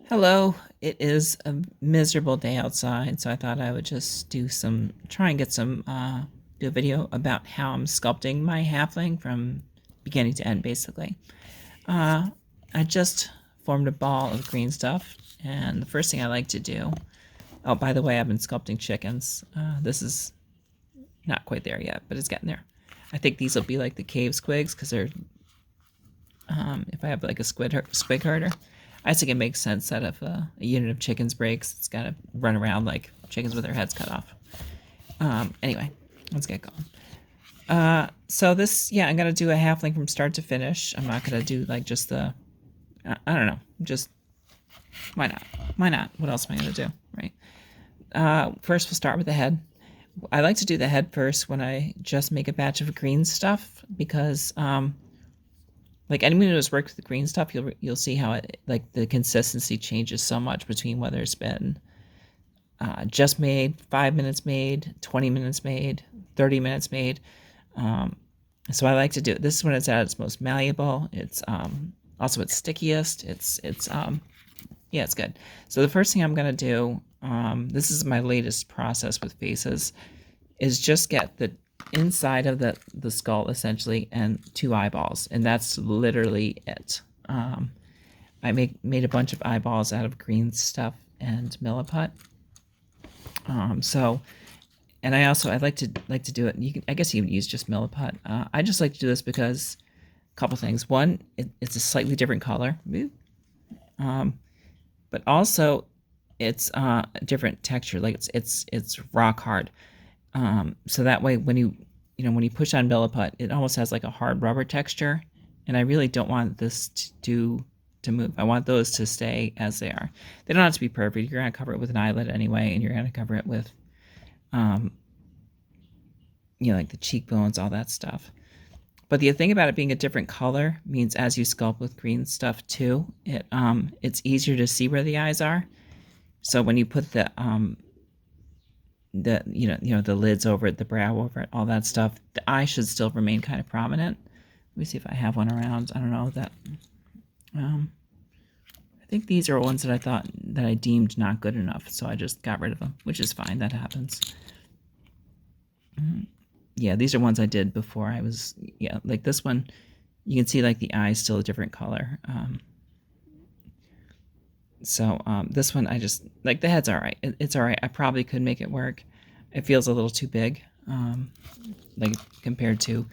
Hello, it is a miserable day outside, so I thought I would just try and get do a video about how I'm sculpting my halfling from beginning to end, basically. Uh, I just formed a ball of green stuff, and the first thing I like to do, oh, by the way, I've been sculpting chickens. This is not quite there yet, but it's getting there. I think these will be like the cave squigs, because if I have like a squig herder, I just think it makes sense that if a unit of chickens breaks, it's got to run around like chickens with their heads cut off. Anyway, let's get going. So this, yeah, I'm going to do a halfling from start to finish. I'm not going to do like just I don't know, just, why not? Why not? What else am I going to do, right? First, we'll start with the head. I like to do the head first when I just make a batch of green stuff because, like anyone who's worked with the green stuff, you'll see how it, like, the consistency changes so much between whether it's been just made, 5 minutes made, 20 minutes made, 30 minutes made. So I like to do it. This is when it's at its most malleable. It's also its stickiest. Yeah, it's good. So the first thing I'm gonna do, this is my latest process with faces, is just get the inside of the skull essentially and 2 eyeballs, and that's literally it. I made a bunch of eyeballs out of green stuff and milliput. And I like to do it. I guess you can use just milliput. I just like to do this because a couple things. One, it's a slightly different color, but also it's a different texture. Like it's rock hard. So that way when when you push on milliput, it almost has like a hard rubber texture, and I really don't want this to move. I want those to stay as they are. They don't have to be perfect. You're going to cover it with an eyelid anyway, and you're going to cover it with, like the cheekbones, all that stuff. But the thing about it being a different color means as you sculpt with green stuff too, it's easier to see where the eyes are. So when you put the lids over it, the brow over it, all that stuff, the eye should still remain kind of prominent. Let me see if I have one around. I don't know that. I think these are ones that I deemed not good enough, so I just got rid of them, which is fine. That happens. Yeah, these are ones I did before I was, like this one, you can see like the eye's still a different color. This one, I just, like, the head's all right. It's all right. I probably could make it work. It feels a little too big, like compared to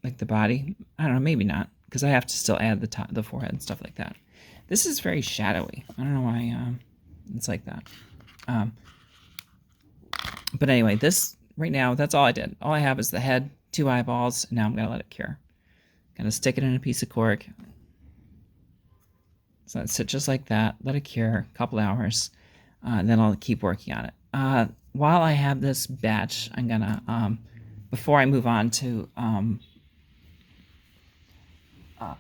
like the body. I don't know, maybe not, because I have to still add the forehead and stuff like that. This is very shadowy. I don't know why it's like that. But anyway, this right now, that's all I did. All I have is the head, 2 eyeballs, and now I'm gonna let it cure. Gonna stick it in a piece of cork. So let it sit just like that, let it cure a couple hours, and then I'll keep working on it. While I have this batch, I'm gonna, before I move on to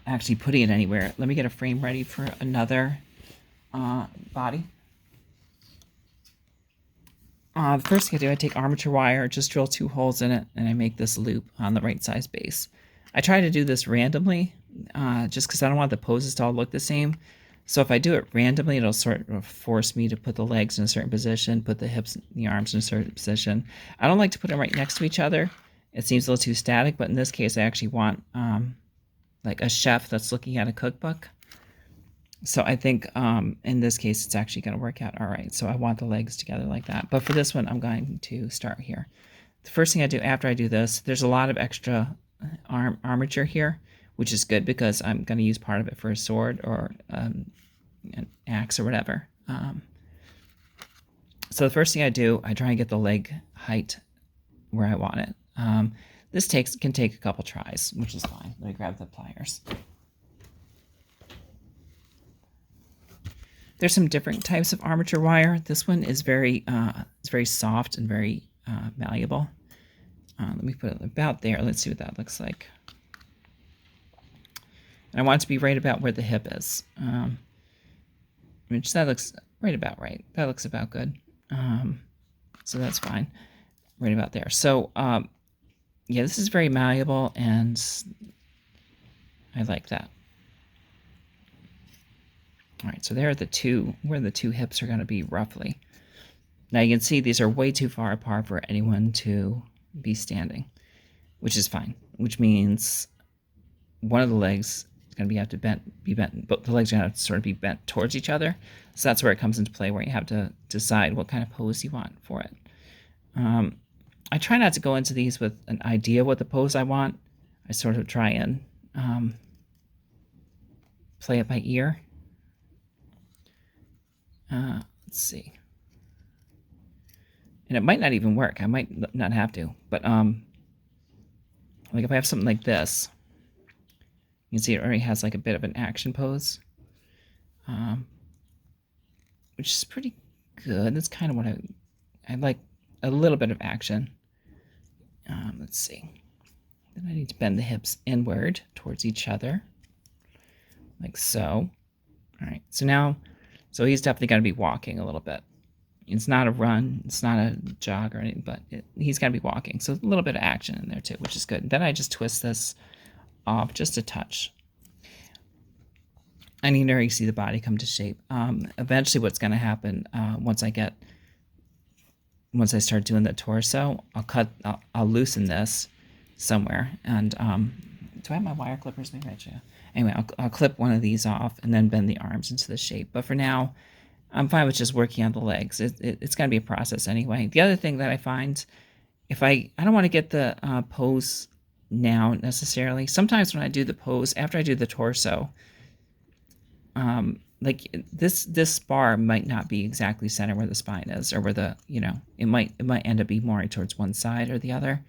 actually putting it anywhere, let me get a frame ready for another body. The first thing I do, I take armature wire, just drill 2 holes in it, and I make this loop on the right size base. I try to do this randomly, just because I don't want the poses to all look the same. So if I do it randomly, it'll sort of force me to put the legs in a certain position, put the hips and the arms in a certain position. I don't like to put them right next to each other. It seems a little too static, but in this case, I actually want like a chef that's looking at a cookbook. So I think in this case, it's actually going to work out all right. So I want the legs together like that. But for this one, I'm going to start here. The first thing I do after I do this, there's a lot of extra armature here, which is good because I'm going to use part of it for a sword or an axe or whatever. So the first thing I do, I try and get the leg height where I want it. This can take a couple tries, which is fine. Let me grab the pliers. There's some different types of armature wire. This one is it's very soft and very malleable. Let me put it about there. Let's see what that looks like. And I want it to be right about where the hip is. Which that looks right about right. That looks about good. So that's fine. Right about there. So, yeah, this is very malleable, and I like that. All right, so there are the two, where the two hips are going to be roughly. Now you can see these are way too far apart for anyone to be standing, which is fine, which means one of the legs is going to have to be bent, but the legs are going to sort of be bent towards each other. So that's where it comes into play, where you have to decide what kind of pose you want for it. I try not to go into these with an idea what the pose I want. I sort of try and play it by ear. Let's see. And it might not even work. I might not have to. But like if I have something like this, you can see it already has like a bit of an action pose, which is pretty good. That's kind of what I like, a little bit of action. Let's see. Then I need to bend the hips inward towards each other, like so. All right, so now, so he's definitely going to be walking a little bit. It's not a run, it's not a jog or anything, but he's going to be walking. So a little bit of action in there too, which is good. And then I just twist this off just a touch. And you can already see the body come to shape. Eventually what's going to happen once I start doing the torso, I'll loosen this somewhere. And do I have my wire clippers? Maybe I should. Anyway, I'll clip one of these off and then bend the arms into the shape. But for now, I'm fine with just working on the legs. It's going to be a process anyway. The other thing that I find, if I don't want to get the pose now necessarily. Sometimes when I do the pose, after I do the torso, like this bar might not be exactly center where the spine is, or where the, it might end up being more towards one side or the other.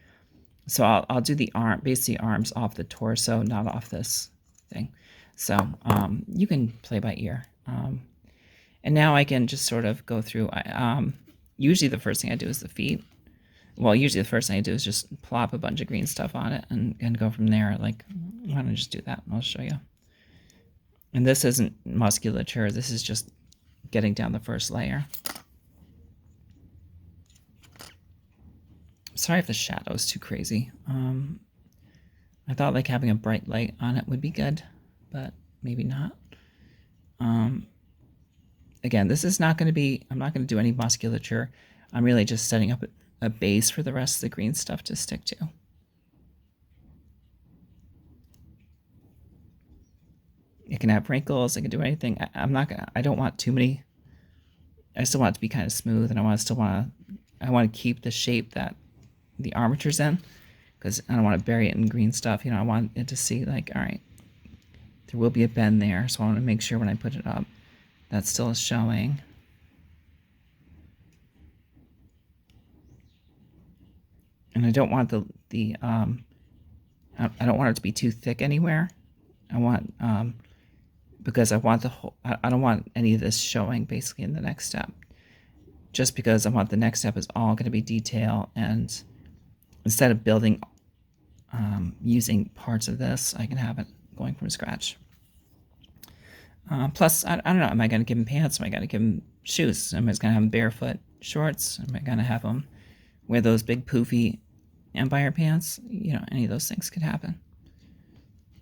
So I'll do the basically arms off the torso, not off this thing. So you can play by ear. And now I can just sort of go through. Usually the first thing I do is the feet. Well, usually the first thing I do is just plop a bunch of green stuff on it and go from there. Like, why don't I just do that? I'll show you. And this isn't musculature. This is just getting down the first layer. Sorry if the shadow is too crazy. I thought like having a bright light on it would be good, but maybe not. Again, this is not going to be, I'm not going to do any musculature. I'm really just setting up a base for the rest of the green stuff to stick to. It can have wrinkles, it can do anything. I don't want too many. I still want it to be kind of smooth, and I want to keep the shape that the armature's in, because I don't want to bury it in green stuff. I want it to see like, all right, there will be a bend there, so I want to make sure when I put it up, that still is showing. And I don't want I don't want it to be too thick anywhere. I want, because I want I don't want any of this showing basically in the next step. Just because I want the next step is all going to be detail, and instead of building, using parts of this, I can have it going from scratch. Plus, I don't know, am I going to give him pants? Am I going to give him shoes? Am I just going to have him barefoot shorts? Am I going to have him wear those big poofy Empire pants? Any of those things could happen.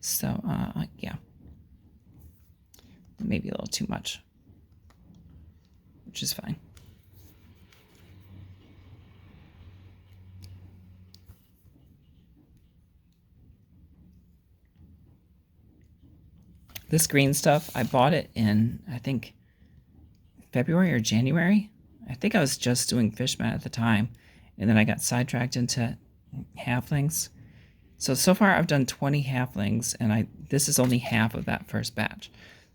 So, yeah. Maybe a little too much, which is fine. This green stuff, I bought it in, I think, February or January. I think I was just doing Fishman at the time, and then I got sidetracked into halflings. So far I've done 20 halflings, and this is only half of that first batch.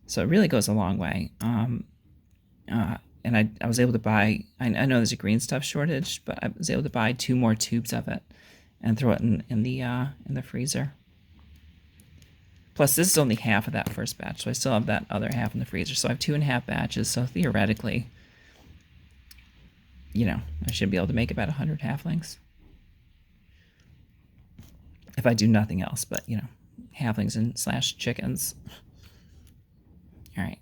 So it really goes a long way. And I was able to buy, I know there's a green stuff shortage, but I was able to buy 2 more tubes of it and throw it in the freezer. Plus, this is only half of that first batch, so I still have that other half in the freezer. So I have 2.5 batches, so theoretically, I should be able to make about 100 halflings. If I do nothing else, but, halflings and / chickens. All right.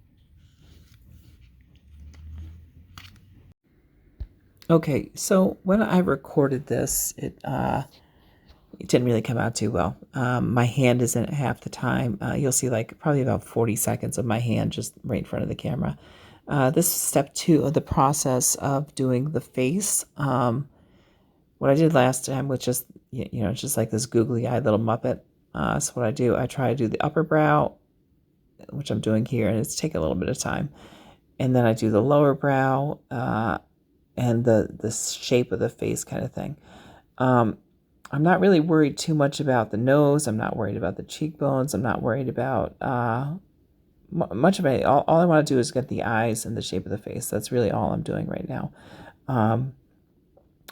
Okay, so when I recorded this, it it didn't really come out too well. My hand is in it half the time. You'll see like probably about 40 seconds of my hand just right in front of the camera. This is step 2 of the process of doing the face. What I did last time was just, just like this googly-eyed little Muppet. So what I do, I try to do the upper brow, which I'm doing here, and it's taking a little bit of time. And then I do the lower brow and the shape of the face kind of thing. I'm not really worried too much about the nose. I'm not worried about the cheekbones. I'm not worried about much of it. All I want to do is get the eyes and the shape of the face. That's really all I'm doing right now.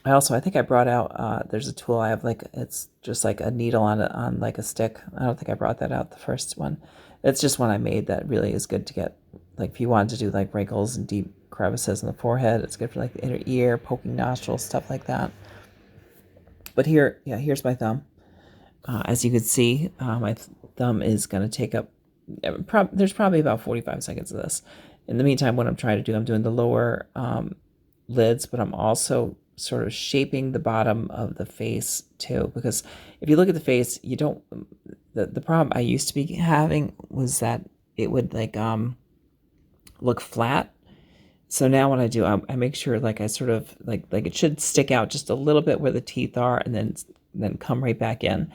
I think I brought out, there's a tool I have, like, it's just like a needle on like a stick. I don't think I brought that out the first one. It's just one I made that really is good to get, like, if you wanted to do like wrinkles and deep crevices in the forehead. It's good for like the inner ear, poking nostrils, stuff like that. But here, yeah, here's my thumb. As you can see, my thumb is going to take up, there's probably about 45 seconds of this. In the meantime, what I'm trying to do, I'm doing the lower lids, but I'm also sort of shaping the bottom of the face too. Because if you look at the face, you don't, the problem I used to be having was that it would like look flat. So now what I do, I make sure like I sort of like it should stick out just a little bit where the teeth are, and then come right back in.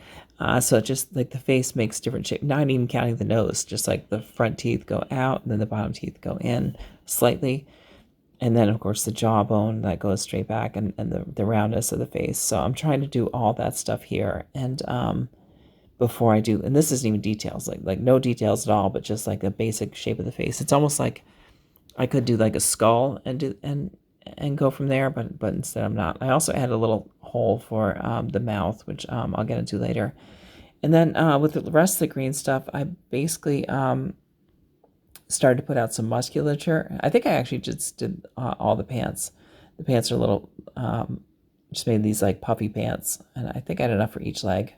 So it just like the face makes different shape, not even counting the nose, just like the front teeth go out and then the bottom teeth go in slightly. And then of course the jawbone that goes straight back, and the roundness of the face. So I'm trying to do all that stuff here. And before I do, and this isn't even details, like no details at all, but just like a basic shape of the face. It's almost like I could do like a skull and go from there, but instead I'm not. I also added a little hole for the mouth, which I'll get into later. And then with the rest of the green stuff, I basically started to put out some musculature. I think I actually just did all the pants. The pants are a little, just made these like puffy pants, and I think I had enough for each leg.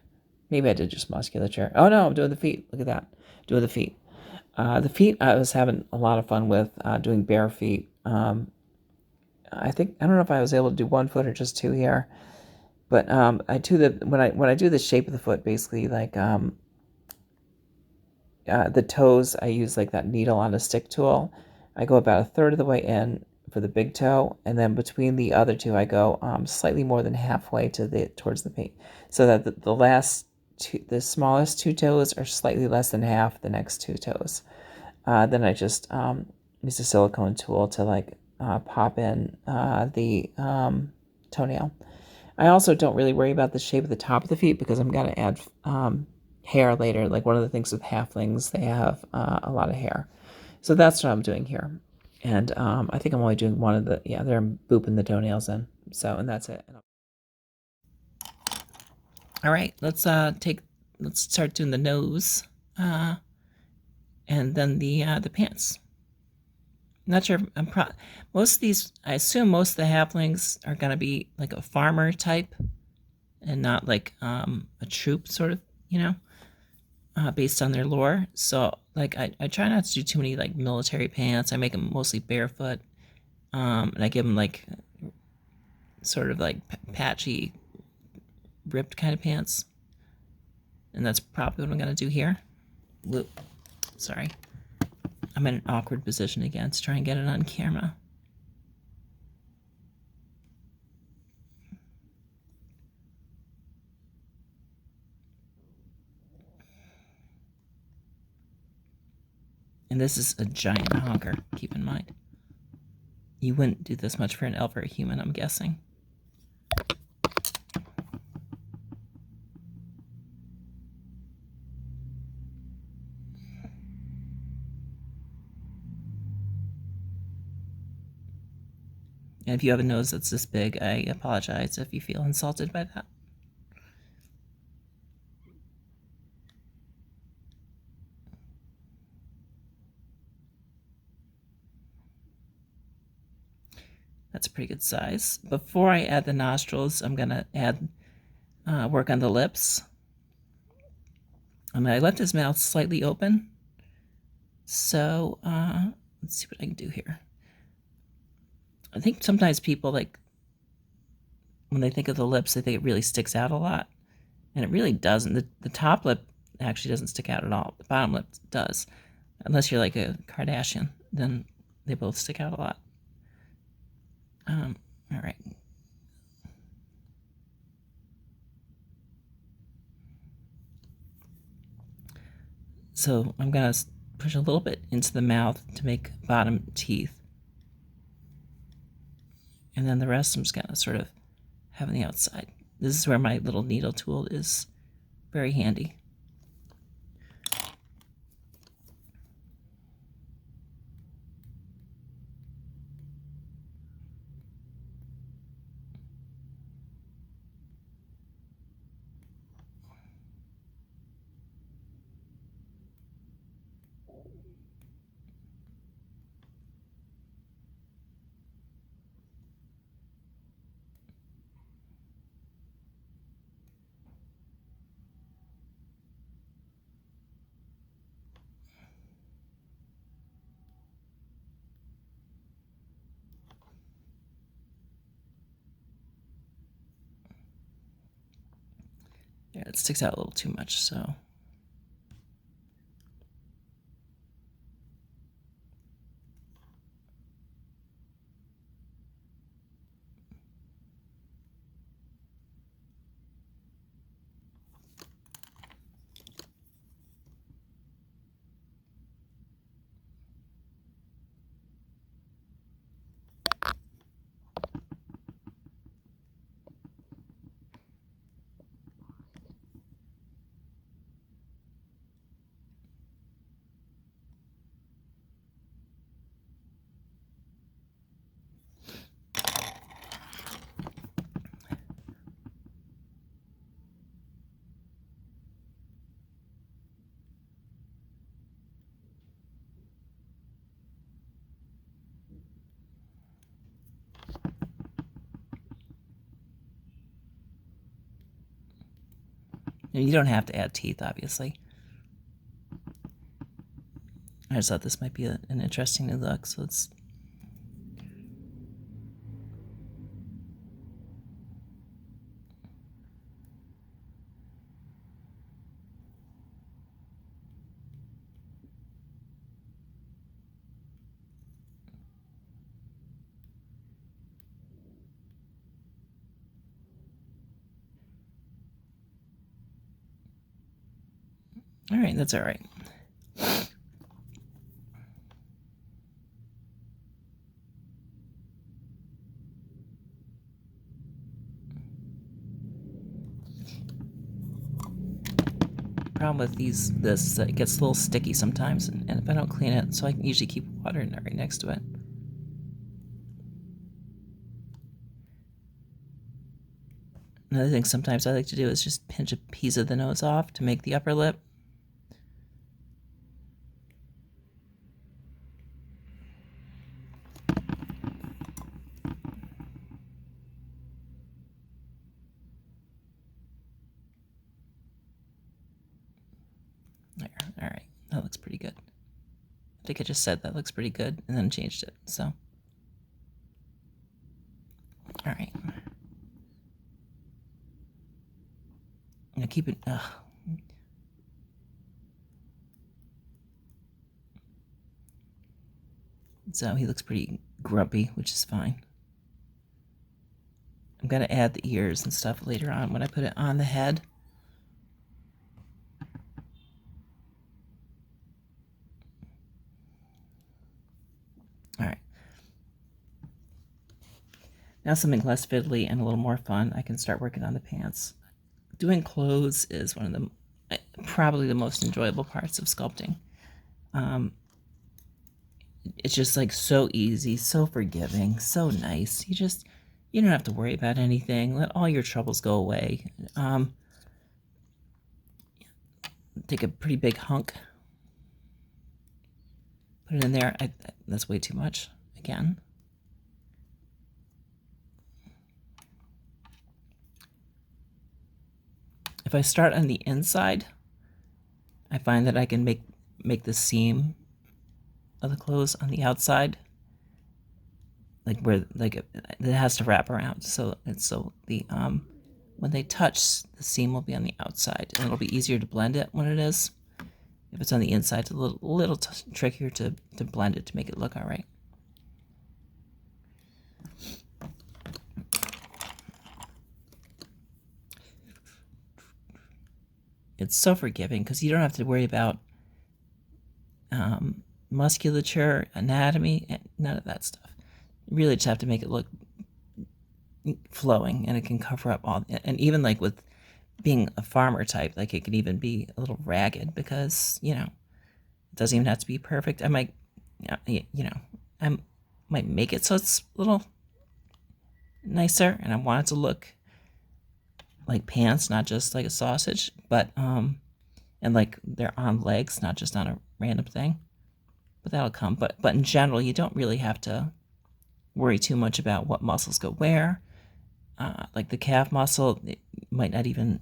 Maybe I did just musculature. Oh no, I'm doing the feet. Look at that. Doing the feet. The feet I was having a lot of fun with, doing bare feet. I don't know if I was able to do 1 foot or just 2 here, but I do when I do the shape of the foot, basically like the toes, I use like that needle on a stick tool. I go about 1/3 of the way in for the big toe, and then between the other two, I go slightly more than halfway towards the paint, so that the smallest 2 toes are slightly less than half the next 2 toes. Then I just use a silicone tool to like pop in the toenail. I also don't really worry about the shape of the top of the feet because I'm going to add hair later. Like one of the things with halflings, they have a lot of hair. So that's what I'm doing here. And I think I'm only doing one of the, they're booping the toenails in. So, and that's it. All right, let's start doing the nose, and then the pants. Not sure. Most of these, I assume most of the halflings are gonna be like a farmer type, and not like a troop sort of, based on their lore. So like I try not to do too many like military pants. I make them mostly barefoot, and I give them like sort of like patchy, ripped kind of pants. And that's probably what I'm gonna do here. Whoop. Sorry. I'm in an awkward position again to try and get it on camera. And this is a giant honker, keep in mind. You wouldn't do this much for an elf or a human, I'm guessing. And if you have a nose that's this big, I apologize if you feel insulted by that. That's a pretty good size. Before I add the nostrils, I'm gonna add work on the lips. I left his mouth slightly open. So let's see what I can do here. I think sometimes people, like, when they think of the lips, they think it really sticks out a lot. And it really doesn't. The top lip actually doesn't stick out at all. The bottom lip does. Unless you're like a Kardashian, then they both stick out a lot. All right. So I'm going to push a little bit into the mouth to make bottom teeth. And then the rest I'm just going to sort of have on the outside. This is where my little needle tool is very handy. Yeah, it sticks out a little too much, so. You don't have to add teeth, obviously. I just thought this might be an interesting new look, so let's. All right, that's all right. Problem with this it gets a little sticky sometimes, and if I don't clean it, so I can usually keep water in it right next to it. Another thing sometimes I like to do is just pinch a piece of the nose off to make the upper lip. There, all right, that looks pretty good. I think I just said that looks pretty good and then changed it, so. All right. Now keep it, So he looks pretty grumpy, which is fine. I'm gonna add the ears and stuff later on when I put it on the head. All right. Now something less fiddly and a little more fun. I can start working on the pants. Doing clothes is one of the probably the most enjoyable parts of sculpting. It's just like so easy, so forgiving, so nice. You don't have to worry about anything. Let all your troubles go away. Take a pretty big hunk, put it in there. That's way too much again. If I start on the inside, I find that I can make the seam of the clothes on the outside, like where it has to wrap around, so the when they touch, the seam will be on the outside, and it'll be easier to blend it when it is. If it's on the inside, it's a little trickier to blend it to make it look all right. It's so forgiving because you don't have to worry about musculature, anatomy, and none of that stuff. You really just have to make it look flowing, and it can cover up all. And even like with being a farmer type, like it can even be a little ragged because it doesn't even have to be perfect. I might, I might make it so it's a little nicer, and I want it to look like pants, not just like a sausage, but and like they're on legs, not just on a random thing. But that'll come. But in general, you don't really have to worry too much about what muscles go where. Like the calf muscle, you might not even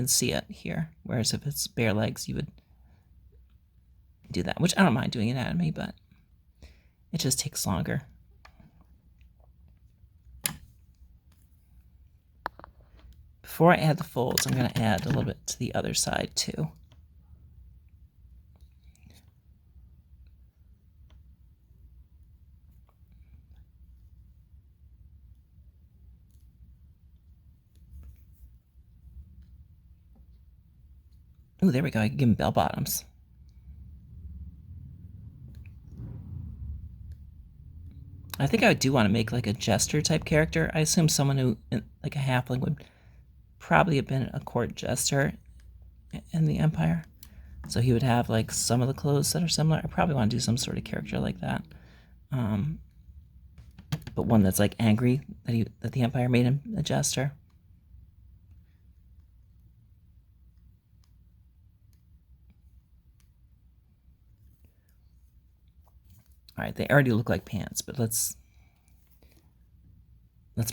see it here. Whereas if it's bare legs, you would do that, which I don't mind doing anatomy, but it just takes longer. Before I add the folds, I'm going to add a little bit to the other side too. Ooh, there we go. I can give him bell bottoms. I think I do want to make like a jester type character. I assume someone who, like a halfling, would probably have been a court jester in the Empire. So he would have like some of the clothes that are similar. I probably want to do some sort of character like that. But one that's like angry that the Empire made him a jester. All right, they already look like pants, but let's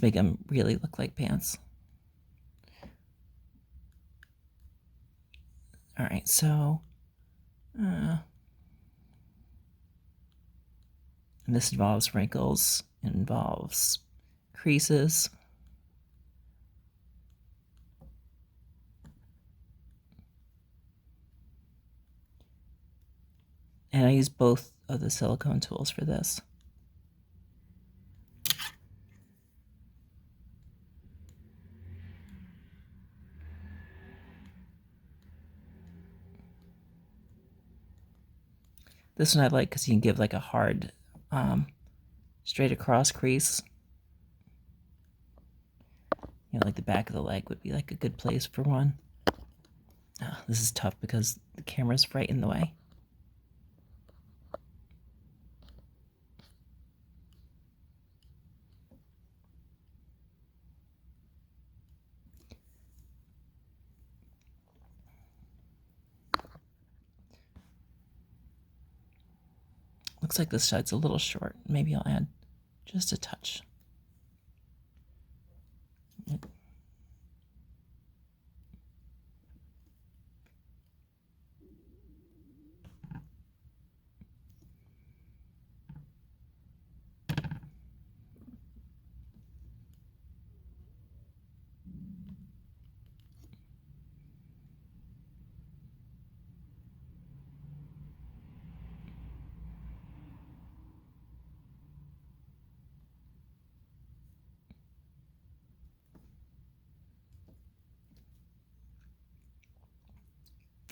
make them really look like pants. All right, so and this involves wrinkles, it involves creases. And I use both of the silicone tools for this. This one I like because you can give like a hard, straight across crease. Like the back of the leg would be like a good place for one. Oh, this is tough because the camera's right in the way. Looks like this side's a little short. Maybe I'll add just a touch.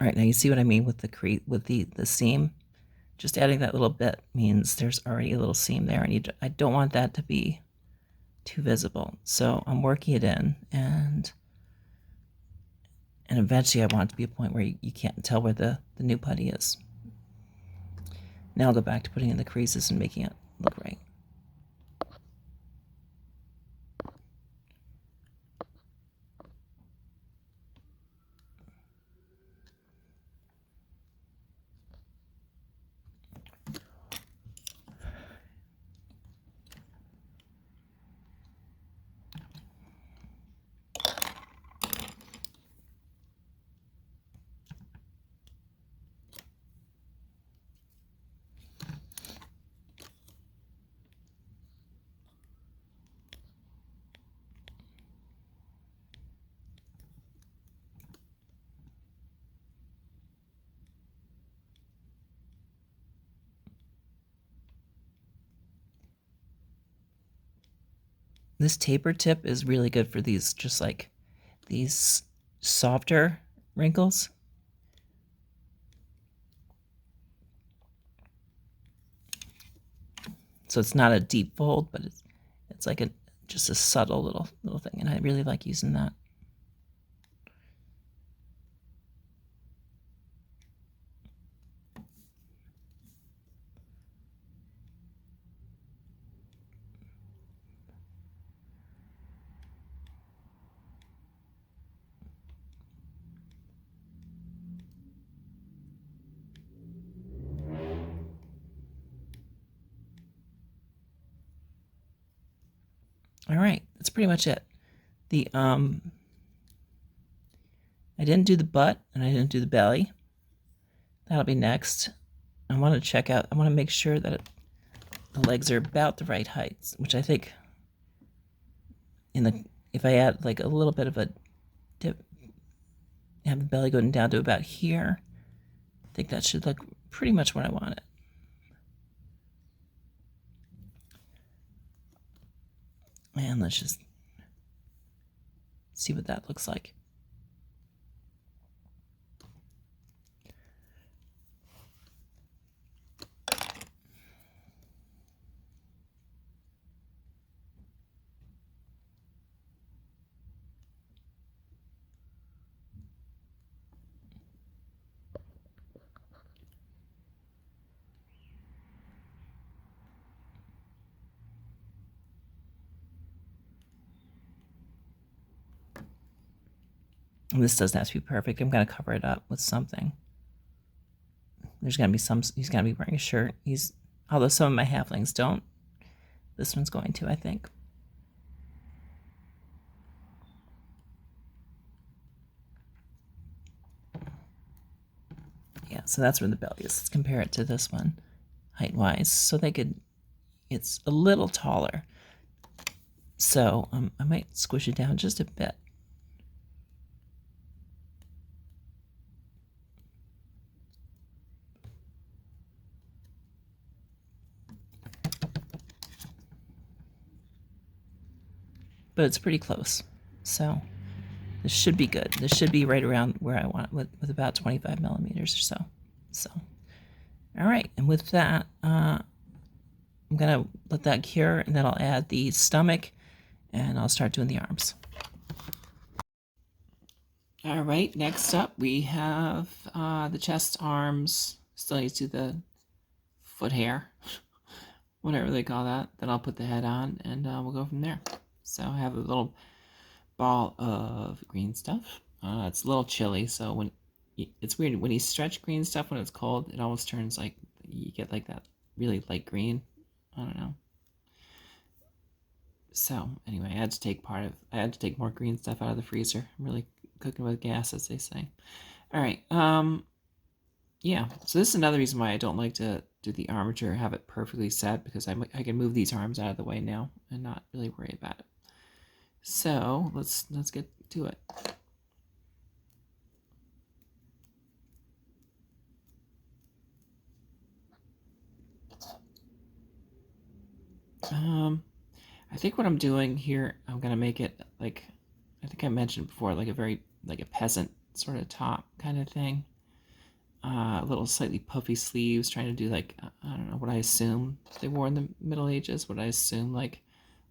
All right, now you see what I mean with the seam. Just adding that little bit means there's already a little seam there, and I don't want that to be too visible. So I'm working it in, and eventually I want it to be a point where you can't tell where the new putty is. Now I'll go back to putting in the creases and making it look right. This taper tip is really good for these, just like these softer wrinkles. So it's not a deep fold, but it's like just a subtle little thing, and I really like using that. All right, that's pretty much it. The I didn't do the butt and I didn't do the belly. That'll be next. I want to check out, I want to make sure that the legs are about the right heights, which I think if I add like a little bit of a dip, have the belly going down to about here, I think that should look pretty much what I want it. And let's just see what that looks like. And this doesn't have to be perfect. I'm going to cover it up with something. There's going to be he's going to be wearing a shirt. Although some of my halflings don't. This one's going to, I think. Yeah, so that's where the belly is. Let's compare it to this one, height-wise. So it's a little taller. So I might squish it down just a bit. But it's pretty close. So this should be good. This should be right around where I want it with about 25 millimeters or so. So, all right. And with that, I'm going to let that cure, and then I'll add the stomach, and I'll start doing the arms. All right. Next up, we have the chest, arms. Still need to do the foot hair, whatever they call that. Then I'll put the head on, and we'll go from there. So I have a little ball of green stuff. It's a little chilly, so it's weird when you stretch green stuff when it's cold, it almost turns like you get like that really light green. I don't know. So anyway, I had to take more green stuff out of the freezer. I'm really cooking with gas, as they say. All right. Yeah. So this is another reason why I don't like to do the armature, have it perfectly set, because I can move these arms out of the way now and not really worry about it. So let's get to it. I think what I'm doing here, I'm gonna make it like, I think I mentioned before, like a peasant sort of top kind of thing. A little slightly puffy sleeves, trying to do like, I don't know, what I assume they wore in the Middle Ages, what I assume like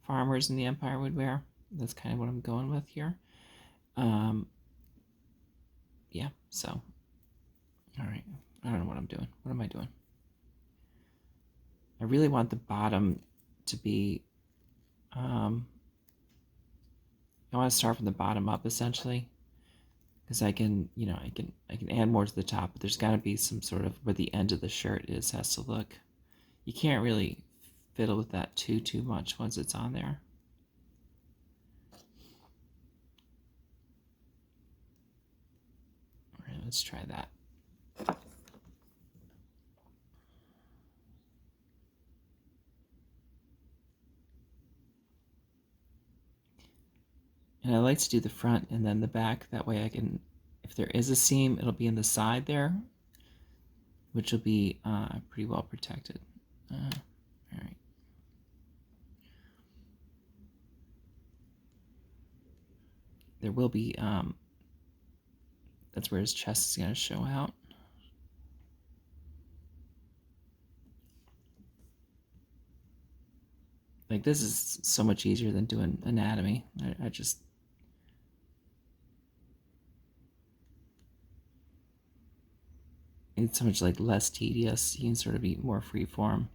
farmers in the Empire would wear. That's kind of what I'm going with here. Yeah, so, all right. I don't know what I'm doing. What am I doing? I really want the bottom to be, I want to start from the bottom up, essentially, because I can add more to the top, but there's got to be some sort of where the end of the shirt has to look. You can't really fiddle with that too much once it's on there. All right, let's try that. And I like to do the front and then the back. That way I can, if there is a seam, it'll be in the side there, which will be pretty well protected. All right. there will be, that's where his chest is going to show out. Like, this is so much easier than doing anatomy. I just... It's so much, like, less tedious. You can sort of be more free form.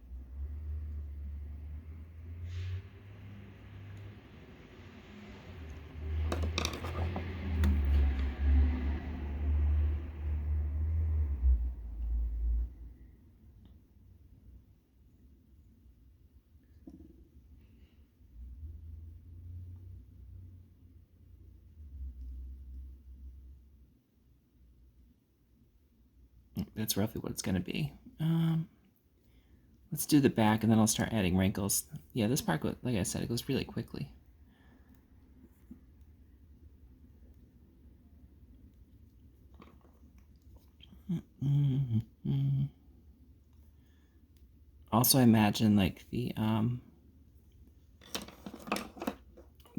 That's roughly what it's going to be. Let's do the back, and then I'll start adding wrinkles. Yeah, this part, like I said, it goes really quickly. Also, I imagine, like, the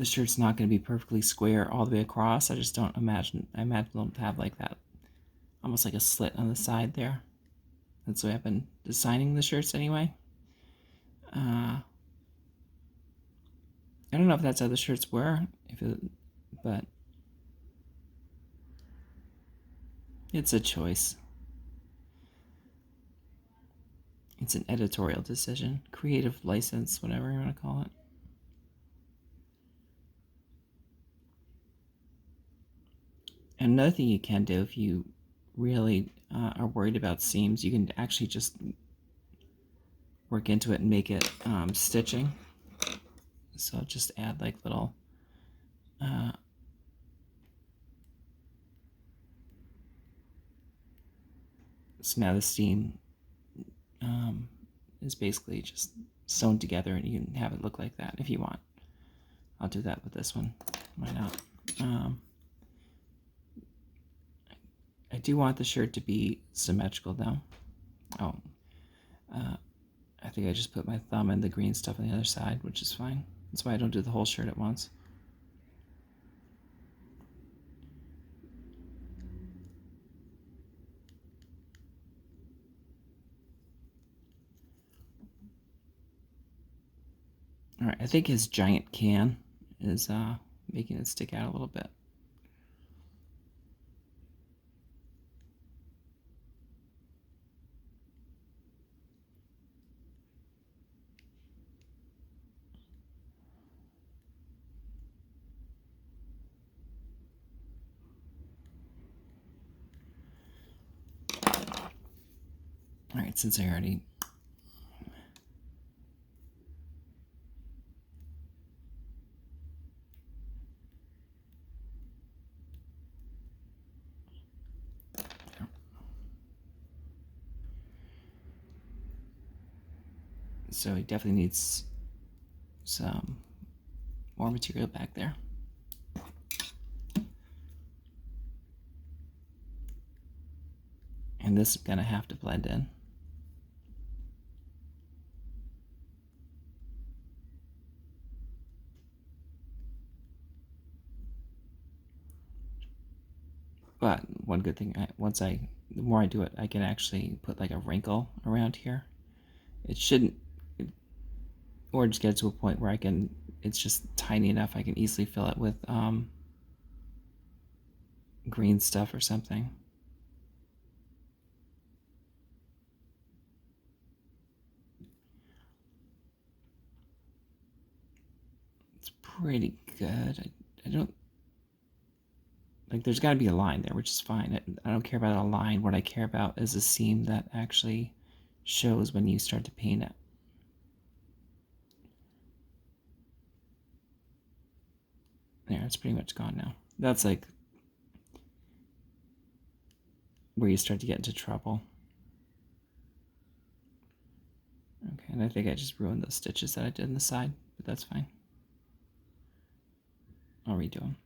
shirt's not going to be perfectly square all the way across. I just don't imagine. I imagine them to have, like, that, almost like a slit on the side there. That's the way I've been designing the shirts anyway. I don't know if that's how the shirts were, but it's a choice. It's an editorial decision, creative license, whatever you want to call it. And another thing you can do if you really are worried about seams, you can actually just work into it and make it stitching. So just add like little so now the seam is basically just sewn together, and you can have it look like that if you want. I'll do that with this one. Why not? I do want the shirt to be symmetrical though. Oh, I think I just put my thumb in the green stuff on the other side, which is fine. That's why I don't do the whole shirt at once. All right, I think his giant can is making it stick out a little bit. All right, since I already so he definitely needs some more material back there. And this is gonna have to blend in. But one good thing, the more I do it, I can actually put like a wrinkle around here. It shouldn't, or just get to a point where it's just tiny enough I can easily fill it with green stuff or something. It's pretty good. I don't, like, there's got to be a line there, which is fine. I don't care about a line. What I care about is a seam that actually shows when you start to paint it. There, it's pretty much gone now. That's like where you start to get into trouble. Okay, and I think I just ruined those stitches that I did on the side, but that's fine. I'll redo them.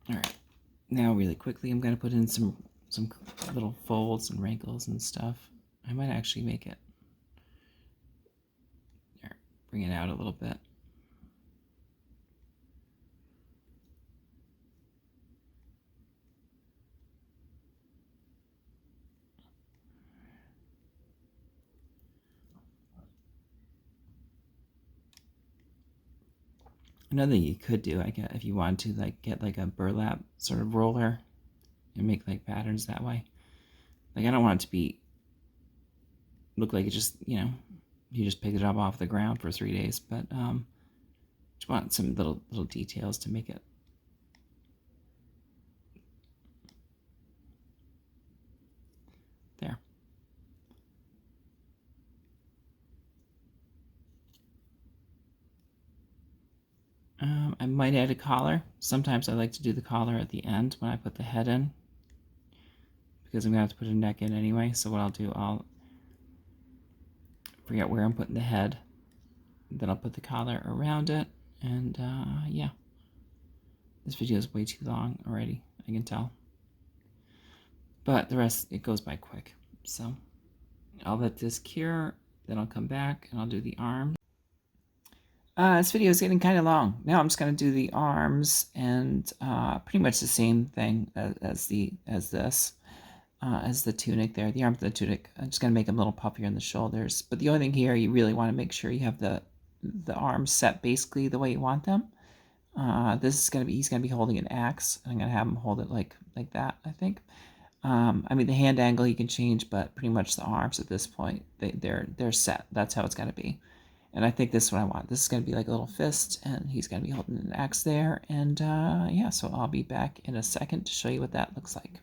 All right, now really quickly, I'm gonna put in some little folds and wrinkles and stuff. I might actually make it, there, bring it out a little bit. Another thing you could do, I guess, if you want to, like, get like a burlap sort of roller and make like patterns that way. Like, I don't want it to be look like it just, you just picked it up off the ground for 3 days, but just want some little details to make it. There. I might add a collar. Sometimes I like to do the collar at the end when I put the head in, because I'm going to have to put a neck in anyway. So what I'll do, I'll figure out where I'm putting the head, then I'll put the collar around it, and yeah. This video is way too long already, I can tell. But the rest, it goes by quick. So I'll let this cure, then I'll come back and I'll do the arms. This video is getting kind of long. Now I'm just going to do the arms, and pretty much the same thing as the tunic there, the arm of the tunic. I'm just going to make them a little puffier in the shoulders. But the only thing here, you really want to make sure you have the arms set basically the way you want them. This is going to be, he's going to be holding an axe, and I'm going to have him hold it like that, I think. I mean, the hand angle you can change, but pretty much the arms at this point, they're set. That's how it's going to be. And I think this is what I want. This is going to be like a little fist, and he's going to be holding an axe there. And yeah, so I'll be back in a second to show you what that looks like.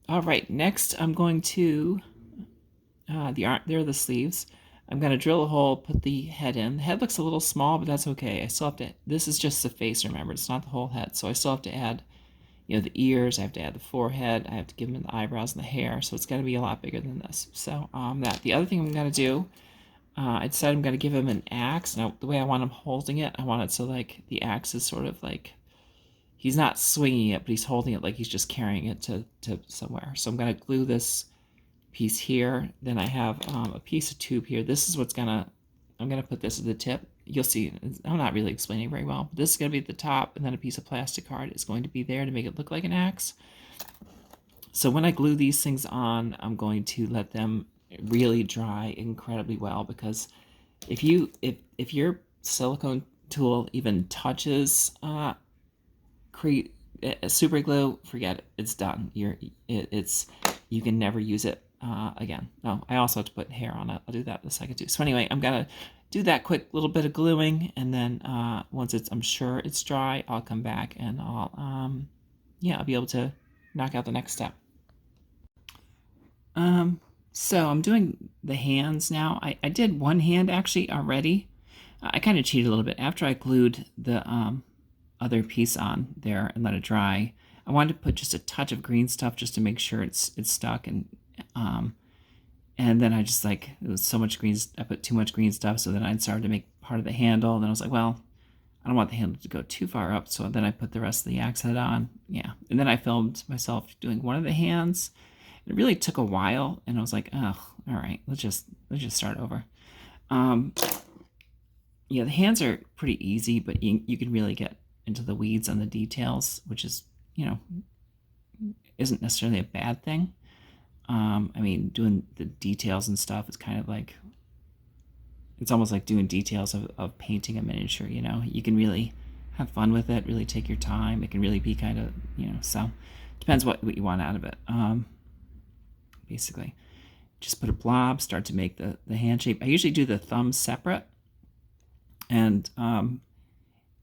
All right, next I'm going to, there are the sleeves. I'm going to drill a hole, put the head in. The head looks a little small, but that's okay. I still have to, this is just the face, remember, it's not the whole head. So I still have to add, the ears, I have to add the forehead, I have to give him the eyebrows and the hair, so it's going to be a lot bigger than this. So the other thing I'm going to do, I decided I'm going to give him an axe. Now, the way I want him holding it, I want it so, like, the axe is sort of like, he's not swinging it, but he's holding it like he's just carrying it to somewhere. So I'm going to glue this piece here. Then I have a piece of tube here. This is what's I'm going to put this at the tip. You'll see, I'm not really explaining very well, but this is going to be at the top, and then a piece of plastic card is going to be there to make it look like an axe. So when I glue these things on, I'm going to let them really dry incredibly well, because if your silicone tool even touches super glue, forget it. It's done. You can never use it again. Oh, I also have to put hair on it. I'll do that in a second too. So anyway, I'm gonna do that quick little bit of gluing, and then once I'm sure it's dry, I'll come back and I'll be able to knock out the next step. So I'm doing the hands now. I did one hand actually already. I kind of cheated a little bit after I glued the other piece on there and let it dry. I wanted to put just a touch of green stuff just to make sure it's stuck, and then I just, like, it was so much green, I put too much green stuff, so then I started to make part of the handle, and then I was like, well, I don't want the handle to go too far up, so then I put the rest of the axe head on. Yeah, and then I filmed myself doing one of the hands. It really took a while, and I was like, oh, all right, let's just start over. Yeah, the hands are pretty easy, but you can really get into the weeds on the details, which is, isn't necessarily a bad thing. I mean, doing the details and stuff is kind of like, it's almost like doing details of painting a miniature, You can really have fun with it, really take your time. It can really be kind of, so depends what you want out of it. Basically, just put a blob, start to make the hand shape. I usually do the thumbs separate, and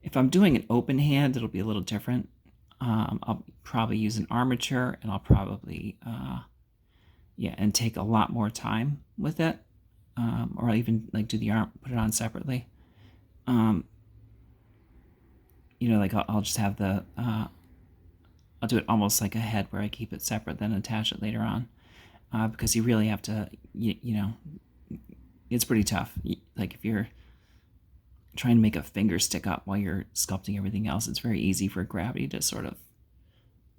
if I'm doing an open hand, it'll be a little different. I'll probably use an armature, and I'll probably, and take a lot more time with it. Or I'll even, like, do the arm, put it on separately. Like, I'll just have I'll do it almost like a head where I keep it separate, then attach it later on. Because you really have to, it's pretty tough. Like, if you're trying to make a finger stick up while you're sculpting everything else, it's very easy for gravity to sort of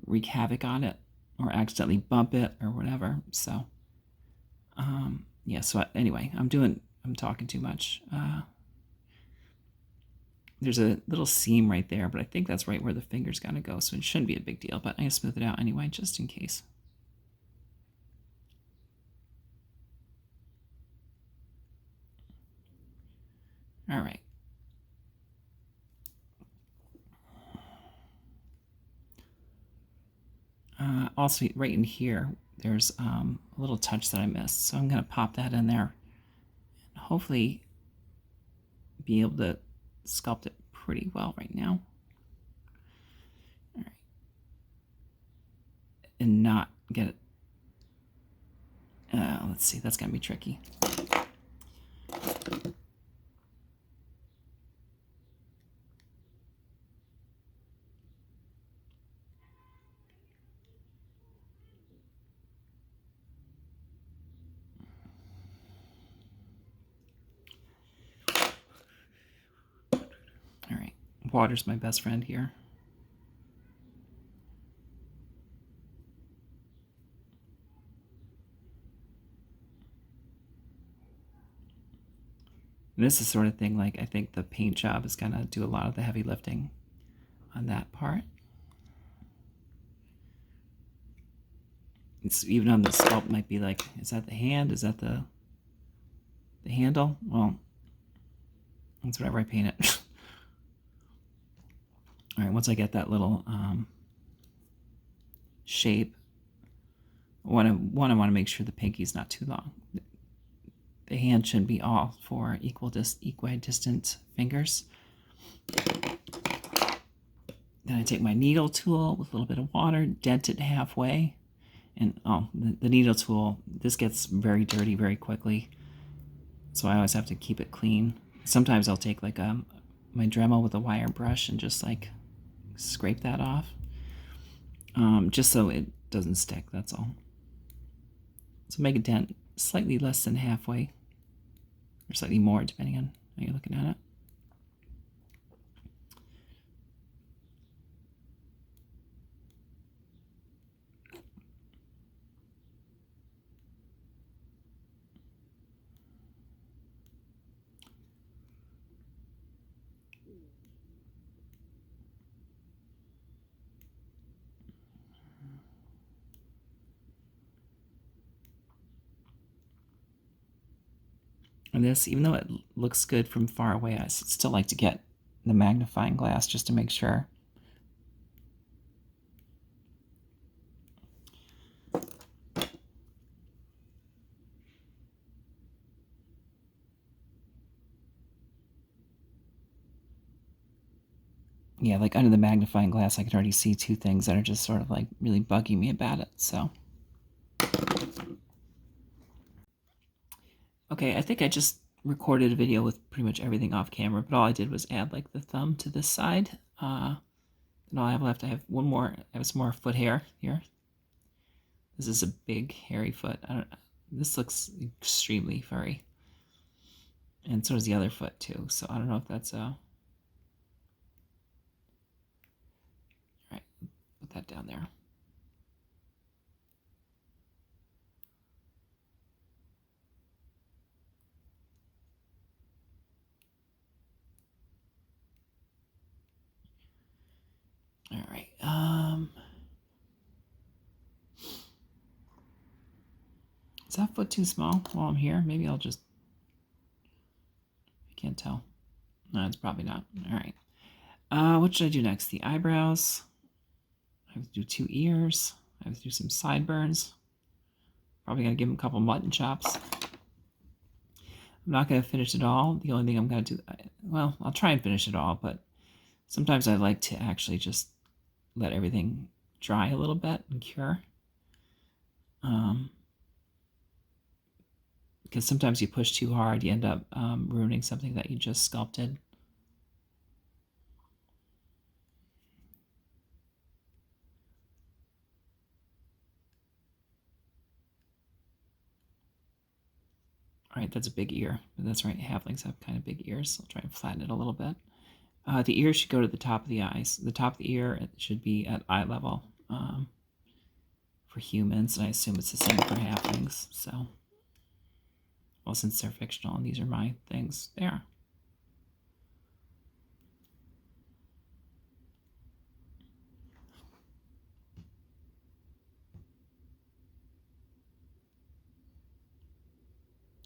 wreak havoc on it or accidentally bump it or whatever. So, yeah, so anyway, I'm talking too much. There's a little seam right there, but I think that's right where the finger's got to go, so it shouldn't be a big deal, but I'm going to smooth it out anyway, just in case. All right. Also, right in here, there's a little touch that I missed, so I'm going to pop that in there and hopefully be able to sculpt it pretty well right now. All right. And not get it. Let's see, that's going to be tricky. All right, water's my best friend here. And this is the sort of thing, like, I think the paint job is going to do a lot of the heavy lifting on that part. It's even on the sculpt might be like, is that the hand? Is that the handle? Well, that's whatever I paint it. All right, once I get that little shape, I want to make sure the pinky's not too long. The hand shouldn't be all four equidistant fingers. Then I take my needle tool with a little bit of water, dent it halfway, and the needle tool, this gets very dirty very quickly, so I always have to keep it clean. Sometimes I'll take like my Dremel with a wire brush and just like scrape that off, just so it doesn't stick, that's all. So make a dent slightly less than halfway, or slightly more depending on how you're looking at it. And this, even though it looks good from far away, I still like to get the magnifying glass just to make sure. Yeah, like under the magnifying glass, I can already see two things that are just sort of like really bugging me about it, so. Okay, I think I just recorded a video with pretty much everything off camera, but all I did was add like the thumb to this side. And all I have left, I have one more, I have some more foot hair here. This is a big hairy foot. This looks extremely furry. And so does the other foot too, so I don't know if that's a... Alright, put that down there. All right. Is that foot too small while I'm here? Maybe I'll just... I can't tell. No, it's probably not. All right. What should I do next? The eyebrows. I have to do 2 ears. I have to do some sideburns. Probably gonna give them a couple mutton chops. I'm not gonna finish it all. The only thing I'm gonna do... Well, I'll try and finish it all, but sometimes I like to actually just let everything dry a little bit and cure. Because sometimes you push too hard, you end up ruining something that you just sculpted. All right, that's a big ear. But that's right, halflings have kind of big ears. I'll try and flatten it a little bit. The ear should go to the top of the eyes. The top of the ear, it should be at eye level for humans, and I assume it's the same for halflings. So, well, since they're fictional and these are my things, they are.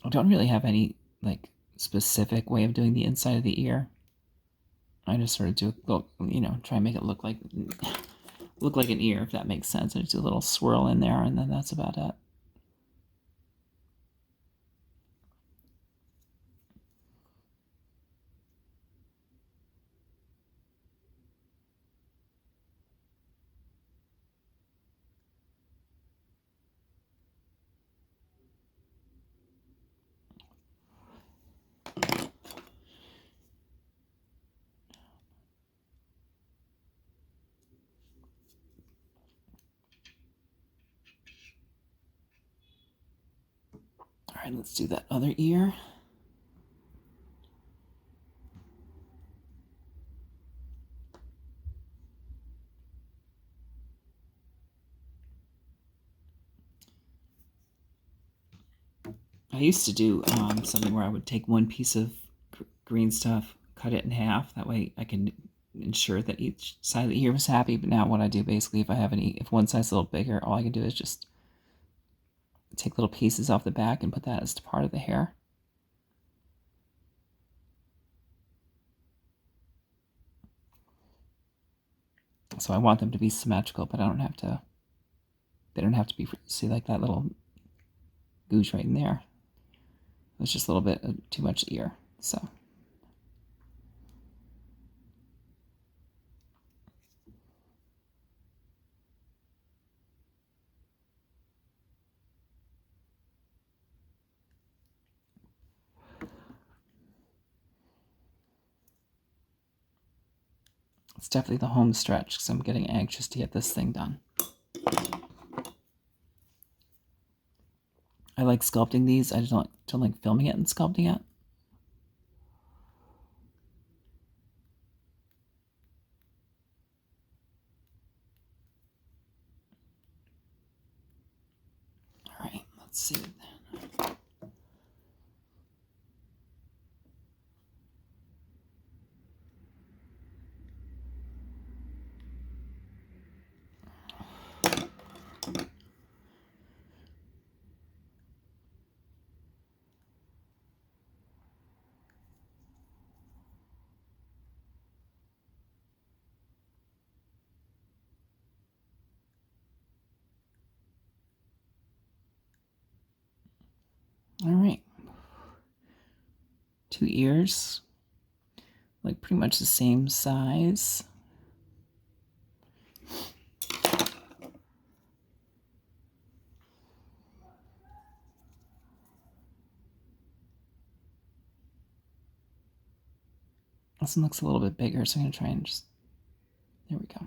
I don't really have any like specific way of doing the inside of the ear. I just sort of do try and make it look like an ear, if that makes sense. I just do a little swirl in there, and then that's about it. All right, let's do that other ear. I used to do something where I would take one piece of green stuff, cut it in half. That way I can ensure that each side of the ear was happy. But now what I do basically, if one side's a little bigger, all I can do is just take little pieces off the back and put that as part of the hair. So I want them to be symmetrical, but they don't have to be, see, like that little googe right in there. It's just a little bit too much ear, so. It's definitely the home stretch because I'm getting anxious to get this thing done. I like sculpting these. I just don't like filming it and sculpting it. All right, let's see it then. All right. 2 ears, like pretty much the same size. This one looks a little bit bigger, so I'm going to try and just, there we go.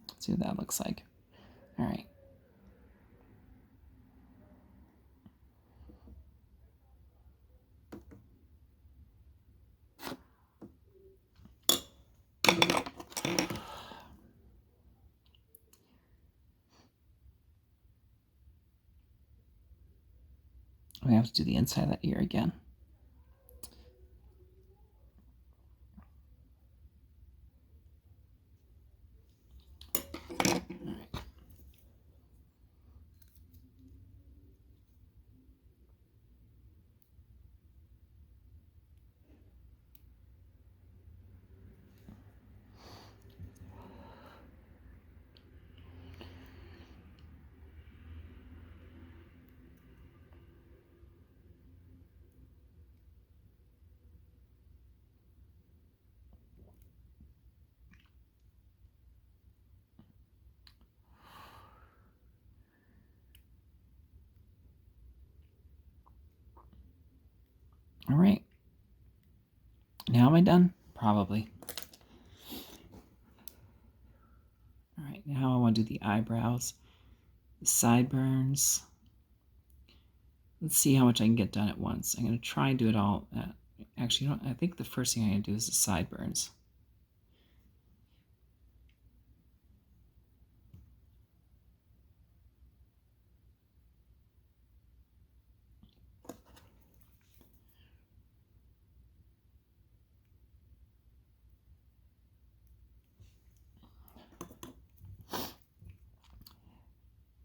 Let's see what that looks like. All right. We have to do the inside of that ear again. All right. Now am I done? Probably. All right, now I want to do the eyebrows, the sideburns, Let's see how much I can get done at once. I'm going to try and do it all. Actually, you know, I think the first thing I'm going to do is the sideburns.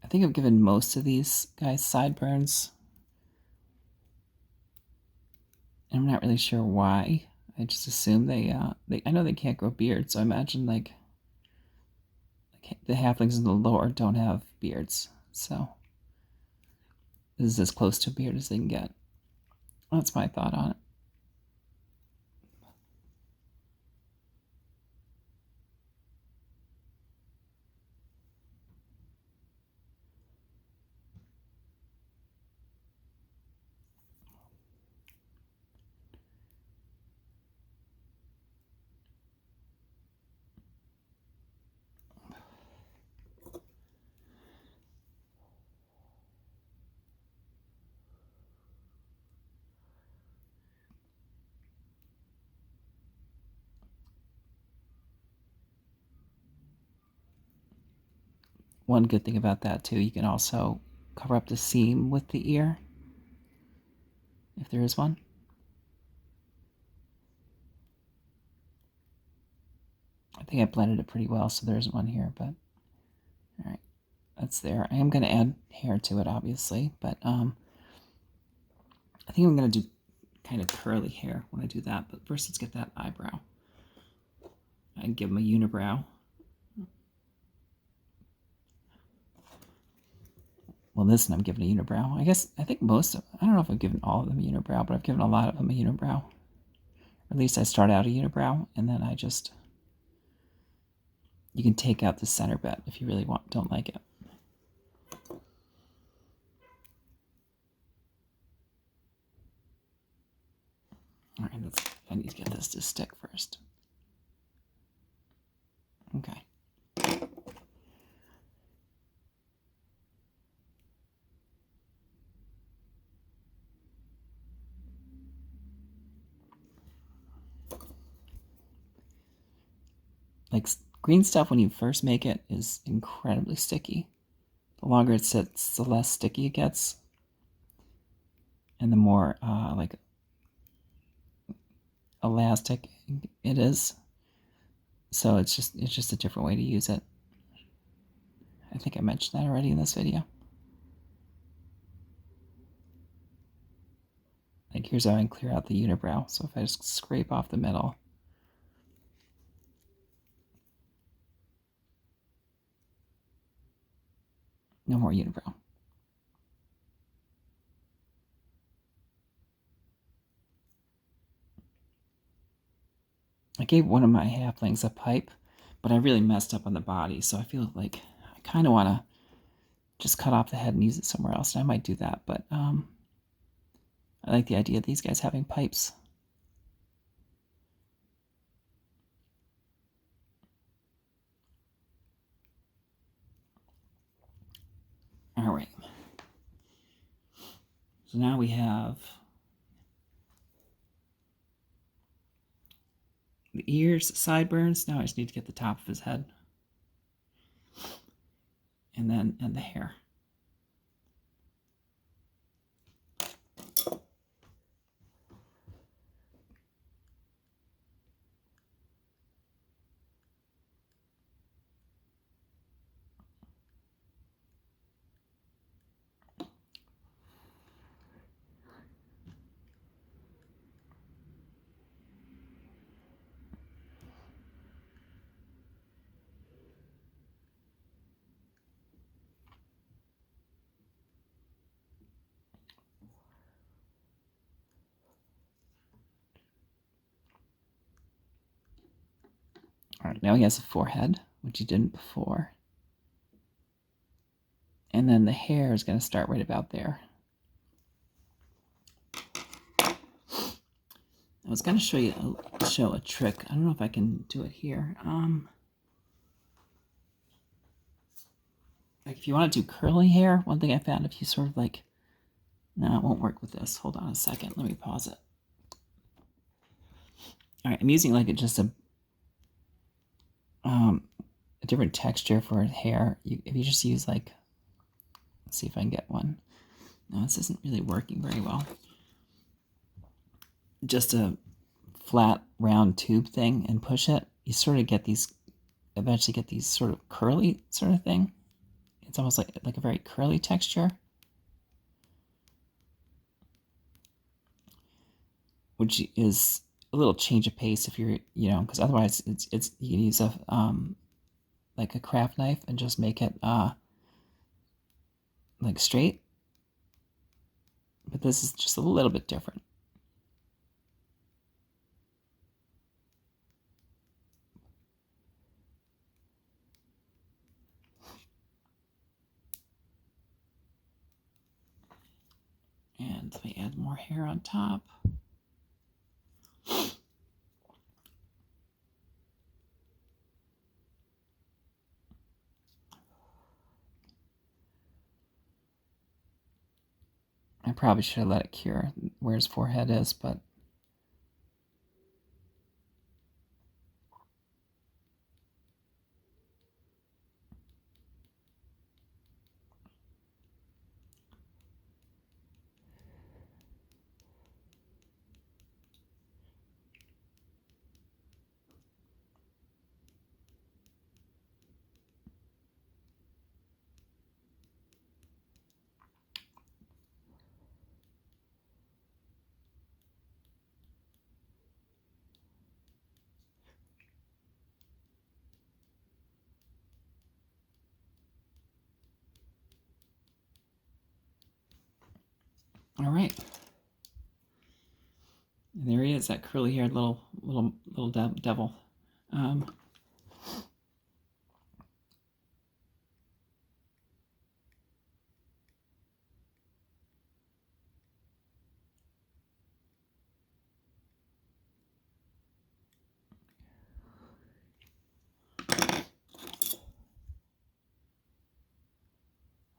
I think I've given most of these guys sideburns. I'm not really sure why. I just assume they I know they can't grow beards, so I imagine like the halflings in the lore don't have beards. So this is as close to a beard as they can get. That's my thought on it. One good thing about that too, you can also cover up the seam with the ear, if there is one. I think I blended it pretty well, so there's one here, but all right, that's there. I am going to add hair to it, obviously, but I think I'm going to do kind of curly hair when I do that, but first let's get that eyebrow. I give him a unibrow. Well, this one I'm giving a unibrow. I think most of, I don't know if I've given all of them a unibrow, but I've given a lot of them a unibrow. Or at least I start out a unibrow, and then I just, you can take out the center bit if you really don't like it. All right, I need to get this to stick first. Okay. Like green stuff when you first make it is incredibly sticky. The longer it sits, the less sticky it gets, and the more like elastic it is. So it's just a different way to use it. I think I mentioned that already in this video. Like here's how I can clear out the unibrow. So if I just scrape off the middle, no more unibrow. I gave one of my halflings a pipe, but I really messed up on the body, so I feel like I kind of want to just cut off the head and use it somewhere else, and I might do that, but I like the idea of these guys having pipes. All right. So now we have the ears, sideburns. Now I just need to get the top of his head. And the hair. All right, now he has a forehead, which he didn't before. And then the hair is going to start right about there. I was going to show a trick. I don't know if I can do it here. Like if you want to do curly hair, one thing I found, if you sort of like No, it won't work with this. Hold on a second. Let me pause it. All right, I'm using like just a different texture for hair. If you just use like, let's see if I can get one. No, this isn't really working very well. Just a flat round tube thing and push it. You sort of get these, eventually get these sort of curly sort of thing. It's almost like a very curly texture, which is a little change of pace if you're, because otherwise it's you can use a like a craft knife and just make it like straight. But this is just a little bit different. And let me add more hair on top. I probably should have let it cure where his forehead is, but all right. And there he is, that curly-haired little devil.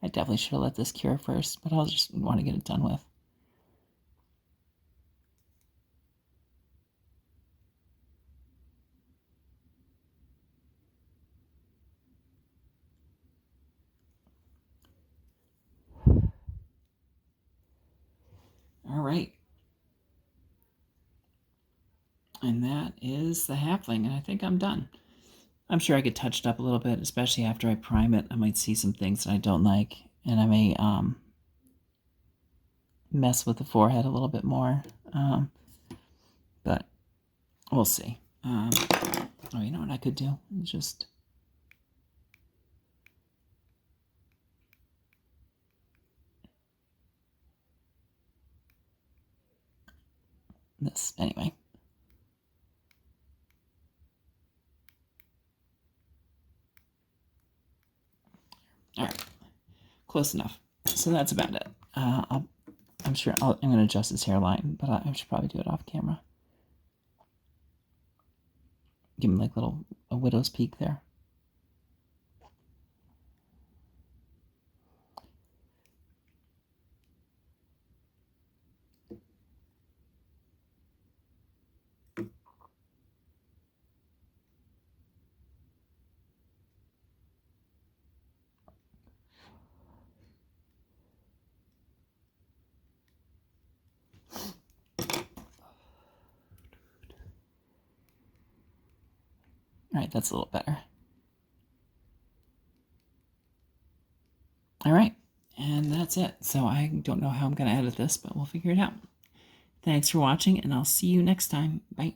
I definitely should have let this cure first, but I'll just want to get it done with. All right. And that is the halfling, and I think I'm done. I'm sure I could touch it up a little bit, especially after I prime it. I might see some things that I don't like, and I may mess with the forehead a little bit more. But we'll see. Oh, you know what I could do? Just this anyway. All right, close enough. So that's about it. I'm sure I'm going to adjust his hairline, but I should probably do it off camera. Give him like a widow's peak there. All right, that's a little better. All right, and that's it. So I don't know how I'm going to edit this, but we'll figure it out. Thanks for watching, and I'll see you next time. Bye.